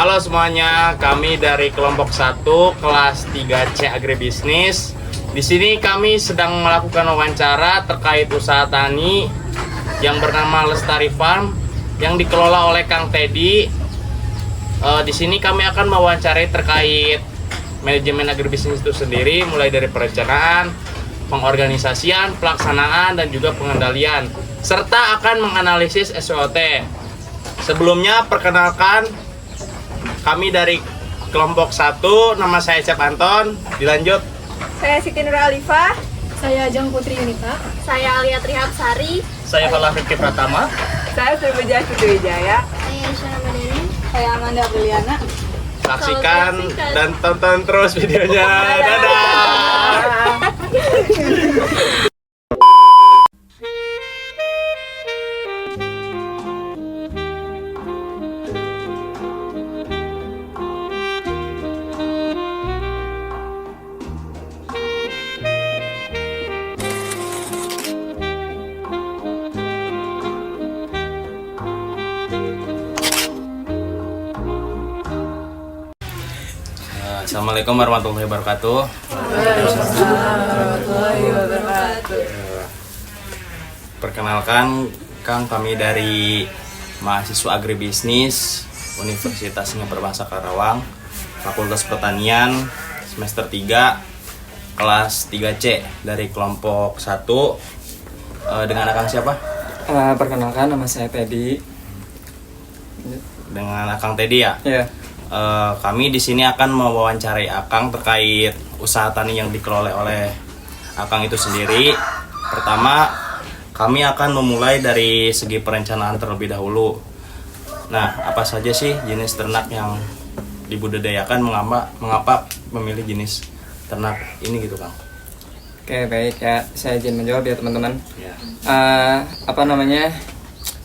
Halo semuanya, kami dari kelompok 1 kelas 3C Agribisnis. Di sini kami sedang melakukan wawancara terkait usaha tani yang bernama Lestari Farm yang dikelola oleh Kang Teddy. Di sini kami akan mewawancarai terkait manajemen agribisnis itu sendiri, mulai dari perencanaan, pengorganisasian, pelaksanaan, dan juga pengendalian, serta akan menganalisis SWOT. Sebelumnya, perkenalkan kami dari kelompok 1, nama saya Cep Anton. Dilanjut. Saya Siti Nur Alifah. Saya Ajeng Putri Yunita. Saya Alia Trihapsari. Saya Falah Rifki Pratama. Saya Surbeja Sutrijaya. Saya Aisyah Ramadhani. Saya Amanda Briliana. Saksikan dan tonton terus videonya. Dadah. Assalamualaikum warahmatullahi wabarakatuh. Perkenalkan, Kang, kami dari mahasiswa agribisnis Universitas Seni Berbahasa Karawang, Fakultas Pertanian, semester 3, kelas 3C dari kelompok 1. Dengan Akang siapa? Perkenalkan, nama saya Teddy. Dengan Akang Teddy ya? Ya. Kami di sini akan mewawancarai Akang terkait usaha tani yang dikelola oleh Akang itu sendiri. Pertama, kami akan memulai dari segi perencanaan terlebih dahulu. Nah, apa saja sih jenis ternak yang dibudidayakan? Mengapa memilih jenis ternak ini gitu, Kang? Oke, baik ya. Saya izin menjawab ya, teman-teman. Ya.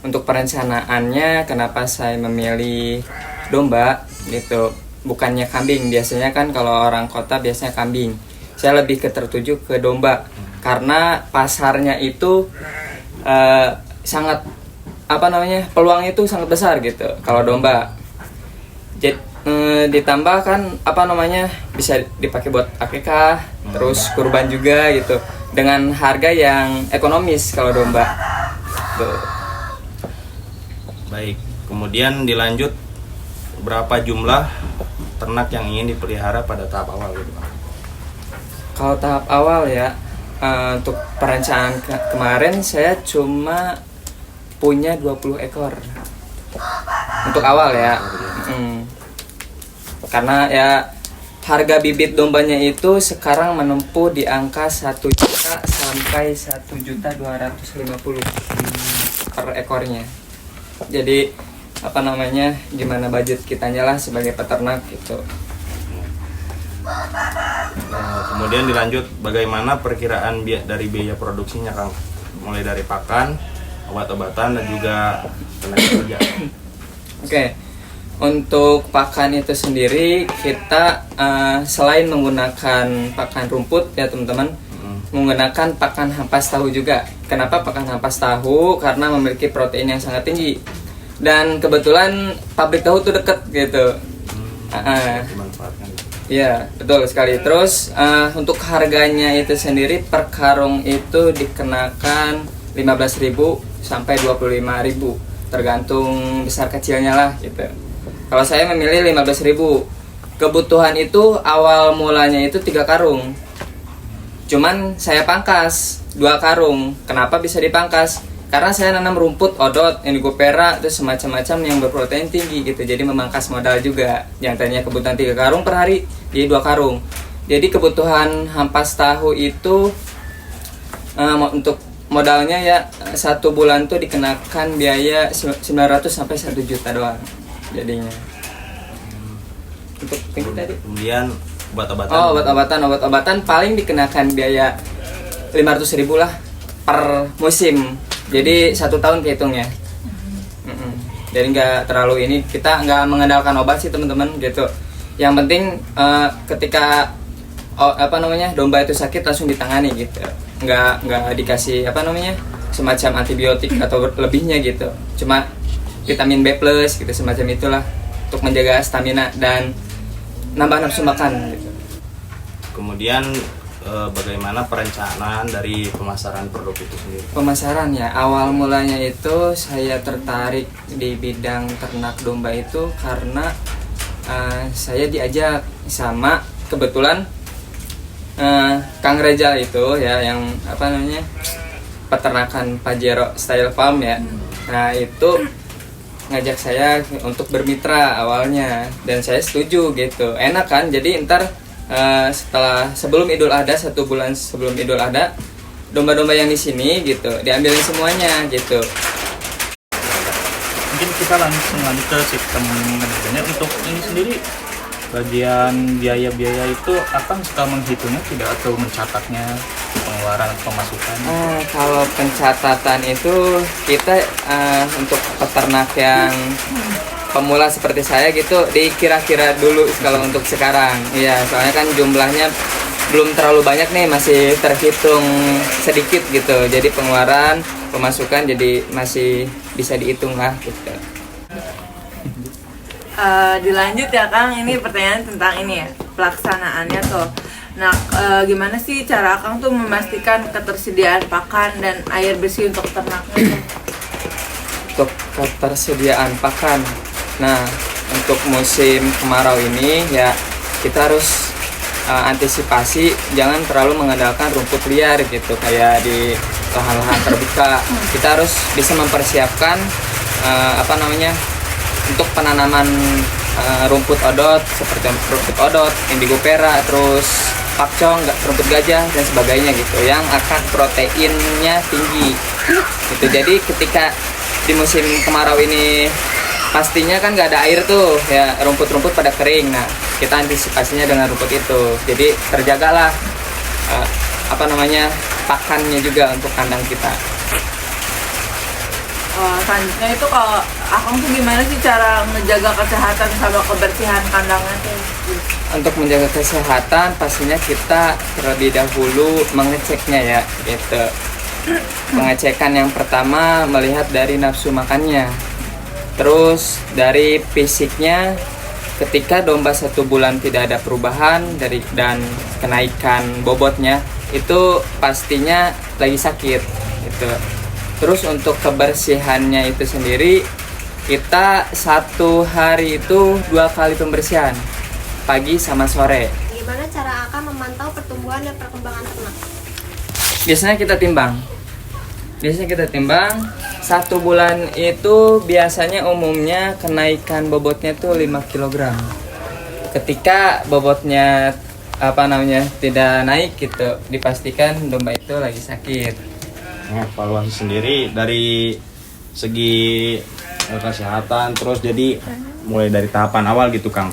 Untuk perencanaannya, kenapa saya memilih domba gitu, bukannya kambing. Biasanya kan kalau orang kota biasanya kambing. Saya lebih tertuju ke domba karena pasarnya itu sangat peluangnya itu sangat besar gitu kalau domba. Ditambah kan bisa dipakai buat akikah, terus kurban juga gitu, dengan harga yang ekonomis kalau domba tuh. Baik, kemudian dilanjut, berapa jumlah ternak yang ingin dipelihara pada tahap awal gitu, Pak? Kalau tahap awal ya, untuk perencanaan kemarin saya cuma punya 20 ekor untuk awal ya. Karena ya harga bibit dombanya itu sekarang menempuh di angka 1 juta sampai 1.250.000 per ekornya. Jadi gimana budget kitanya lah sebagai peternak gitu. Nah, kemudian dilanjut, bagaimana perkiraan dari biaya produksinya, Kang? Mulai dari pakan, obat-obatan, dan juga tenaga kerja. Oke. Untuk pakan itu sendiri kita selain menggunakan pakan rumput ya teman-teman, menggunakan pakan hampas tahu juga. Kenapa pakan hampas tahu? Karena memiliki protein yang sangat tinggi. Dan kebetulan pabrik tahu tuh deket gitu. Dimanfaatkan. Iya, betul sekali. Terus untuk harganya itu sendiri per karung itu dikenakan 15.000 sampai 25.000, tergantung besar kecilnya lah gitu. Kalau saya memilih 15.000. Kebutuhan itu awal mulanya itu 3 karung. Cuman saya pangkas 2 karung. Kenapa bisa dipangkas? Karena saya nanam rumput, odot, indigo pera, terus semacam-macam yang berprotein tinggi gitu. Jadi memangkas modal juga. Yang tadinya kebutuhan 3 karung per hari, jadi 2 karung. Jadi kebutuhan hampas tahu itu untuk modalnya ya 1 bulan tuh dikenakan biaya 900 sampai 1 juta doang jadinya. Untuk tinggi tadi. Kemudian obat-obatan. Obat-obatan paling dikenakan biaya 500.000 lah per musim. Jadi 1 tahun kehitungnya. Jadi nggak terlalu ini, kita nggak mengandalkan obat sih teman-teman gitu. Yang penting ketika domba itu sakit langsung ditangani gitu. Nggak dikasih semacam antibiotik atau lebihnya gitu. Cuma vitamin B+ gitu semacam itulah. untuk menjaga stamina dan nambah nafsu makan gitu. Kemudian bagaimana perencanaan dari pemasaran produk itu sendiri? Pemasaran ya, awal mulanya itu saya tertarik di bidang ternak domba itu karena saya diajak sama kebetulan Kang Rejal itu ya, yang apa namanya, peternakan Pajero Style Farm ya. Nah itu ngajak saya untuk bermitra awalnya dan saya setuju gitu, enak kan. Jadi ntar sebelum Idul Adha, 1 bulan sebelum Idul Adha, domba-domba yang di sini gitu diambilin semuanya gitu. Mungkin kita langsung lanjut ke sistem manajemennya. Untuk ini sendiri, bagian biaya-biaya itu Akang suka menghitungnya tidak atau mencatatnya, pengeluaran atau pemasukan? Kalau pencatatan itu kita untuk peternak yang pemula seperti saya gitu dikira-kira dulu kalau untuk sekarang. Iya, soalnya kan jumlahnya belum terlalu banyak nih, masih terhitung sedikit gitu. Jadi pengeluaran, pemasukan jadi masih bisa dihitung lah gitu. Dilanjut ya Kang, ini pertanyaan tentang ini ya, pelaksanaannya tuh. Nah, gimana sih cara Kang tuh memastikan ketersediaan pakan dan air bersih untuk ternaknya? Untuk ketersediaan pakan, nah untuk musim kemarau ini ya kita harus antisipasi, jangan terlalu mengandalkan rumput liar gitu kayak di lahan-lahan terbuka. Kita harus bisa mempersiapkan untuk penanaman rumput odot seperti rumput odot, indigo pera, terus pakcong, rumput gajah dan sebagainya gitu, yang akan proteinnya tinggi gitu. Jadi ketika di musim kemarau ini pastinya kan nggak ada air tuh ya, rumput-rumput pada kering. Nah kita antisipasinya dengan rumput itu, jadi terjagalah pakannya juga untuk kandang kita. Selanjutnya itu kalau Akang tuh gimana sih cara menjaga kesehatan sama kebersihan kandangnya tuh? Untuk menjaga kesehatan pastinya kita terlebih dahulu mengeceknya ya gitu. Pengecekan yang pertama melihat dari nafsu makannya, terus dari fisiknya. Ketika domba 1 bulan tidak ada perubahan dan kenaikan bobotnya, itu pastinya lagi sakit gitu. Terus untuk kebersihannya itu sendiri, kita 1 hari itu 2 kali pembersihan, pagi sama sore. Gimana cara Akang memantau pertumbuhan dan perkembangan ternak? Biasanya kita timbang. 1 bulan itu biasanya umumnya kenaikan bobotnya tuh 5 kg. Ketika bobotnya tidak naik gitu, dipastikan domba itu lagi sakit. Evaluasi sendiri dari segi kesehatan, terus jadi mulai dari tahapan awal gitu Kang,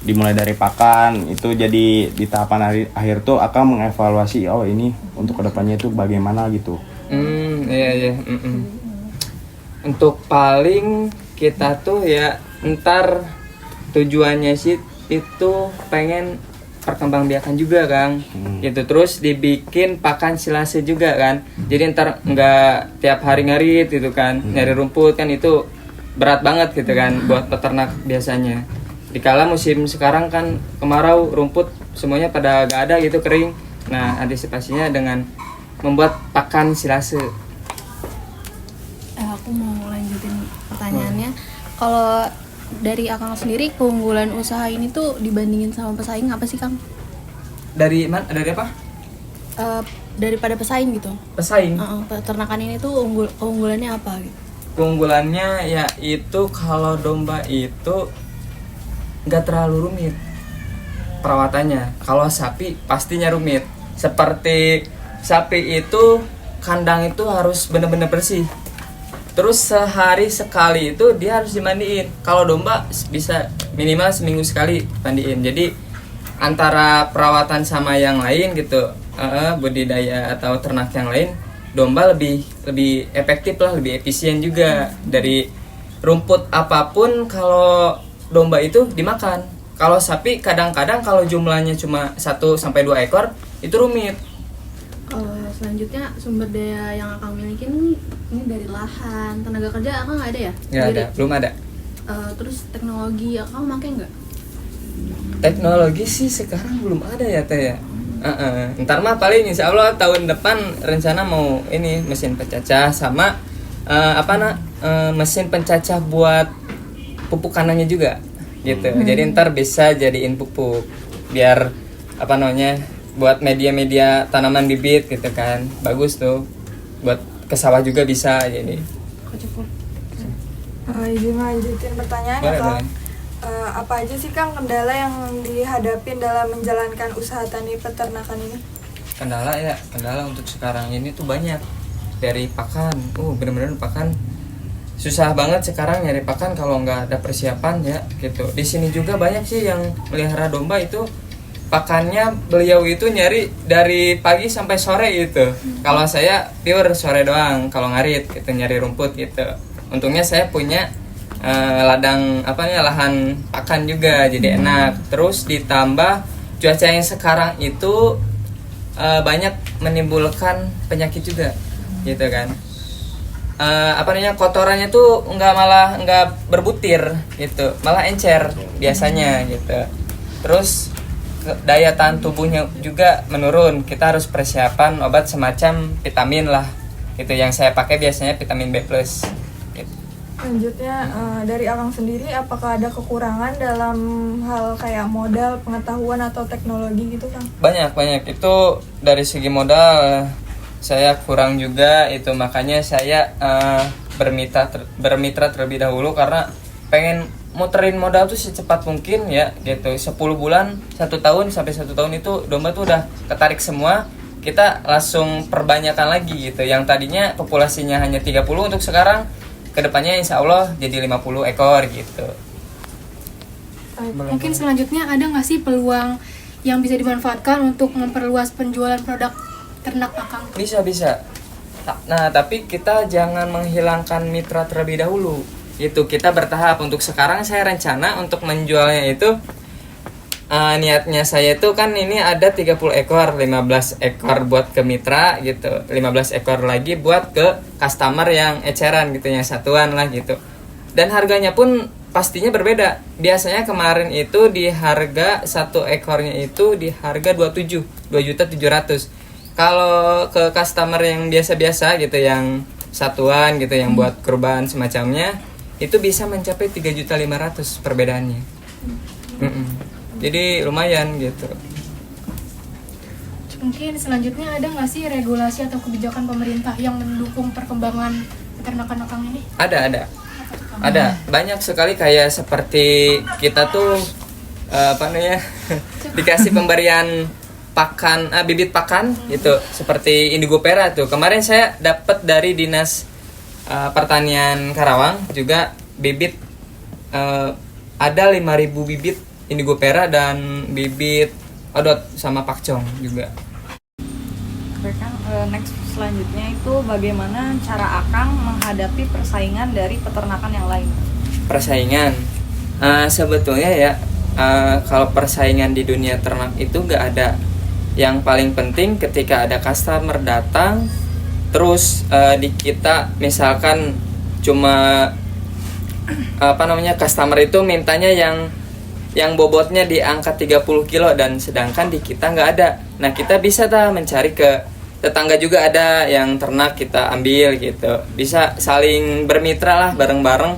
dimulai dari pakan itu, jadi di tahapan akhir tuh akan mengevaluasi ini untuk kedepannya itu bagaimana gitu. Iya. Untuk paling kita tuh ya ntar tujuannya sih itu pengen perkembangbiakan juga Kang gitu, terus dibikin pakan silase juga kan. Jadi ntar nggak tiap hari ngarit gitu kan, nyari rumput kan itu berat banget gitu kan buat peternak biasanya. Dikala musim sekarang kan kemarau, rumput semuanya pada gak ada gitu, kering. Nah antisipasinya dengan membuat pakan silase. Aku mau lanjutin pertanyaannya. Kalau dari Akang sendiri, keunggulan usaha ini tuh dibandingin sama pesaing apa sih Kang? Dari apa? Daripada pesaing gitu. Pesaing. Peternakan ini tuh keunggulannya apa gitu? Keunggulannya ya itu kalau domba itu nggak terlalu rumit perawatannya. Kalau sapi pastinya rumit. Seperti sapi itu kandang itu harus benar-benar bersih. Terus sehari sekali itu dia harus dimandiin. Kalau domba bisa minimal seminggu sekali mandiin. Jadi antara perawatan sama yang lain gitu, budidaya atau ternak yang lain, domba lebih efektif lah, lebih efisien juga. Dari rumput apapun kalau domba itu dimakan. Kalau sapi kadang-kadang kalau jumlahnya cuma 1-2 ekor itu rumit. Selanjutnya sumber daya yang Akang miliki ini dari lahan, tenaga kerja Akang nggak ada ya? Nggak ada, belum ada. Terus teknologi akang make nggak? Teknologi sih sekarang belum ada ya Teh ya. Ntar mah paling insya Allah tahun depan rencana mau ini mesin pencacah sama mesin pencacah buat pupuk kandangnya juga gitu. Jadi ntar bisa jadiin pupuk biar buat media-media tanaman bibit gitu kan, bagus tuh buat ke sawah juga bisa jadi. Izin lanjutin pertanyaannya Boleh, Kang. boleh. Apa aja sih Kang kendala yang dihadapin dalam menjalankan usaha tani peternakan ini? Kendala untuk sekarang ini tuh banyak. Dari pakan, bener-bener pakan susah banget sekarang nyari pakan kalau nggak ada persiapan ya gitu. Di sini juga banyak sih yang melihara domba itu pakannya beliau itu nyari dari pagi sampai sore gitu. Kalau saya pure sore doang kalau ngarit gitu, nyari rumput gitu. Untungnya saya punya lahan pakan juga jadi enak. Terus ditambah cuaca yang sekarang itu banyak menimbulkan penyakit juga gitu kan. Kotorannya tuh nggak berbutir gitu, malah encer biasanya gitu. Terus daya tahan tubuhnya juga menurun. Kita harus persiapan obat semacam vitamin lah itu yang saya pakai biasanya vitamin B+. Lanjutnya dari Akang sendiri, apakah ada kekurangan dalam hal kayak modal, pengetahuan atau teknologi gitu Kang? Banyak itu dari segi modal saya kurang juga itu, makanya saya bermitra terlebih dahulu karena pengen muterin modal tuh secepat mungkin ya gitu. 10 bulan 1 tahun sampai 1 tahun itu domba tuh udah ketarik semua, kita langsung perbanyakan lagi gitu. Yang tadinya populasinya hanya 30 untuk sekarang kedepannya insya Allah jadi 50 ekor gitu. Mungkin selanjutnya ada nggak sih peluang yang bisa dimanfaatkan untuk memperluas penjualan produk ternak Akang? Bisa. Nah, tapi kita jangan menghilangkan mitra terlebih dahulu. Itu kita bertahap. Untuk sekarang saya rencana untuk menjualnya itu niatnya saya itu kan ini ada 30 ekor, 15 ekor buat ke mitra gitu. 15 ekor lagi buat ke customer yang eceran gitu, yang satuan lah gitu. Dan harganya pun pastinya berbeda. Biasanya kemarin itu di harga 1 ekornya itu di harga 2.700.000. Kalau ke customer yang biasa-biasa gitu, yang satuan gitu, yang buat kurban semacamnya, itu bisa mencapai 3.500.000 perbedaannya. Jadi lumayan gitu. Mungkin selanjutnya ada nggak sih regulasi atau kebijakan pemerintah yang mendukung perkembangan peternakan Akang ini? Ada. Banyak sekali kayak seperti kita tuh dikasih pemberian pakan, bibit pakan gitu, seperti indigo pera tuh. Kemarin saya dapat dari Dinas Pertanian Karawang juga bibit, ada 5.000 bibit indigo pera dan bibit odot sama pakcong juga. Oke Kang, next selanjutnya itu bagaimana cara Akang menghadapi persaingan dari peternakan yang lain? Persaingan, sebetulnya ya kalau persaingan di dunia ternak itu nggak ada. Yang paling penting ketika ada customer datang, terus di kita misalkan cuma customer itu mintanya yang bobotnya di angka 30 kilo dan sedangkan di kita nggak ada. Nah, kita bisa mencari ke tetangga juga ada yang ternak, kita ambil gitu. Bisa saling bermitra lah bareng-bareng.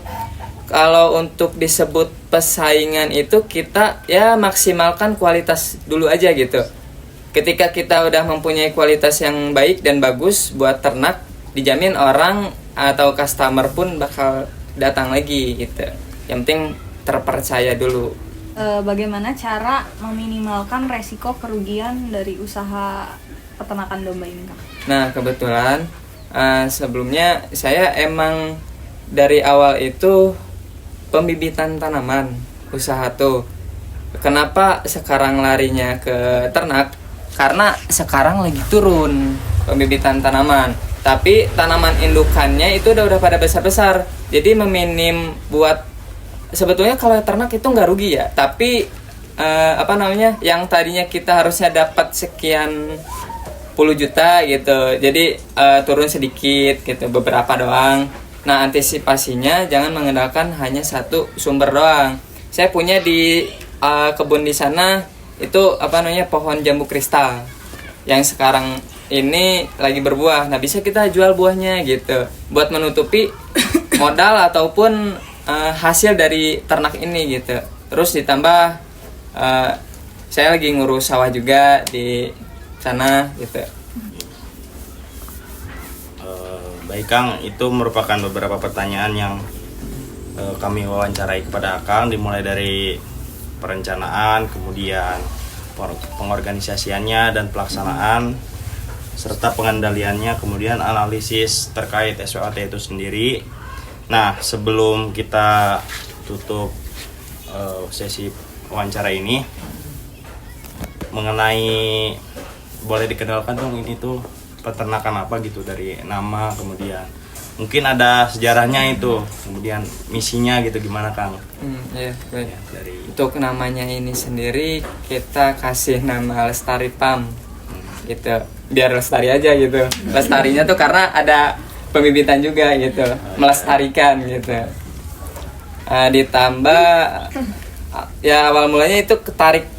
Kalau untuk disebut persaingan itu kita ya maksimalkan kualitas dulu aja gitu. Ketika kita udah mempunyai kualitas yang baik dan bagus buat ternak, dijamin orang atau customer pun bakal datang lagi gitu. Yang penting terpercaya dulu. Bagaimana cara meminimalkan resiko kerugian dari usaha peternakan domba ini Kang? Nah, kebetulan sebelumnya saya emang dari awal itu pembibitan tanaman usaha tuh. Kenapa sekarang larinya ke ternak? Karena sekarang lagi turun pembibitan tanaman. Tapi tanaman indukannya itu udah pada besar-besar. Jadi meminim buat sebetulnya kalau ternak itu nggak rugi ya. Tapi yang tadinya kita harusnya dapat sekian puluh juta gitu. Jadi turun sedikit gitu, beberapa doang. Nah, antisipasinya jangan mengandalkan hanya satu sumber doang. Saya punya di kebun di sana itu pohon jambu kristal yang sekarang ini lagi berbuah. Nah, bisa kita jual buahnya gitu buat menutupi modal ataupun hasil dari ternak ini gitu. Terus ditambah saya lagi ngurus sawah juga di sana gitu. Baik Kang, itu merupakan beberapa pertanyaan yang kami wawancarai kepada Akang, dimulai dari perencanaan, kemudian pengorganisasiannya dan pelaksanaan, serta pengendaliannya, kemudian analisis terkait SWAT itu sendiri. Nah, sebelum kita tutup sesi wawancara ini, mengenai, boleh dikenalkan dong ini tuh peternakan apa gitu, dari nama, kemudian mungkin ada sejarahnya itu, kemudian misinya gitu gimana Kang? Iya, baik. Ya, dari Untuk namanya ini sendiri kita kasih nama Lestari Farm gitu, biar lestari aja gitu. Lestarinya tuh karena ada pembibitan juga gitu, melestarikan gitu. Ditambah ya awal mulanya itu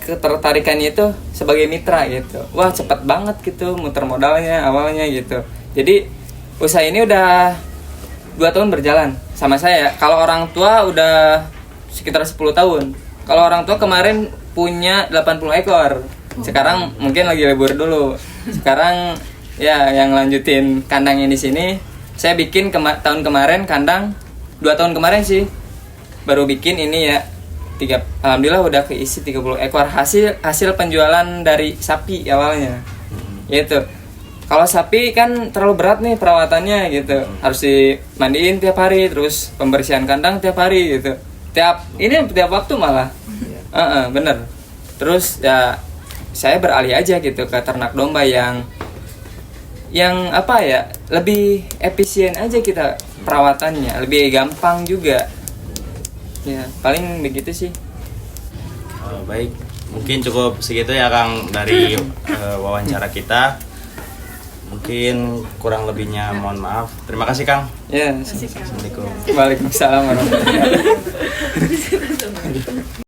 ketertarikannya itu sebagai mitra gitu. Wah, cepet banget gitu muter modalnya awalnya gitu. Jadi usaha ini udah 2 tahun berjalan sama saya. Kalau orang tua udah sekitar 10 tahun. Kalau orang tua kemarin punya 80 ekor. Sekarang mungkin lagi libur dulu. Sekarang ya yang lanjutin kandangnya di sini. Saya bikin tahun kemarin kandang 2 tahun kemarin sih. Baru bikin ini ya. Alhamdulillah udah keisi 30 ekor hasil penjualan dari sapi awalnya. Gitu. Kalau sapi kan terlalu berat nih perawatannya gitu. Harus dimandiin tiap hari, terus pembersihan kandang tiap hari gitu. Tiap waktu malah. Bener. Terus ya saya beralih aja gitu ke ternak domba yang lebih efisien aja kita perawatannya, lebih gampang juga. Ya, paling begitu sih. Baik, mungkin cukup segitu ya Kang dari wawancara kita. Mungkin kurang lebihnya mohon maaf. Terima kasih Kang. Ya, Assalamualaikum. Waalaikumsalam warahmatullahi wabarakatuh.